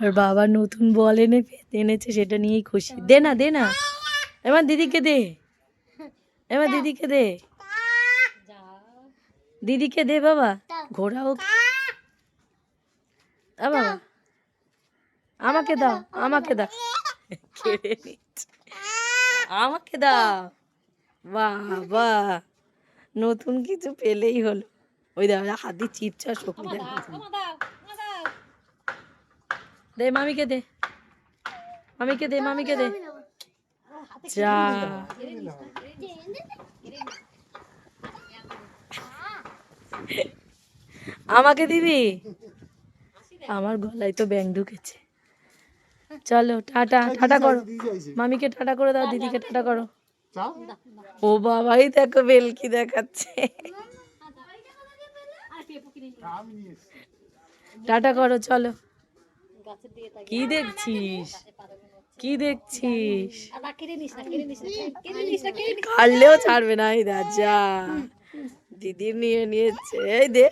আর বাবা নতুন বল এনেছে, সেটা নিয়েই খুশি। দে না, দে না, এবার দিদিকে দে, এবার দিদিকে দে, দিদিকে দে বাবা। ঘোড়া হোক বাবা, আমাকে দাও, আমাকে দাও, কেড়ে নিচ্ছে, আমাকে দাও। বাবা নতুন কিছু পেলেই হলো। ওই দাদা হাতি চিপচা শক্তি দে, মামিকে দে, মামিকে দে, মামিকে দে। যা আমাকে দিবি? আমার গলায় তো ব্যাং ঢুকেছে। চলো টাটা, টাটা করো, মামিকে টাটা করে দাও, দিদিকে টাটা করো। ও বাবাই দেখো বেলকি দেখাচ্ছে। টাটা করো, চলো। কি দেখছিস, কি দেখছিস? কাটলেও ছাড়বে না। এই রাজা দিদি নিয়ে নিয়েছে। এই দে,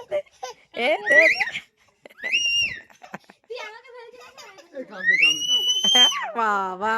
এই দে, বাবা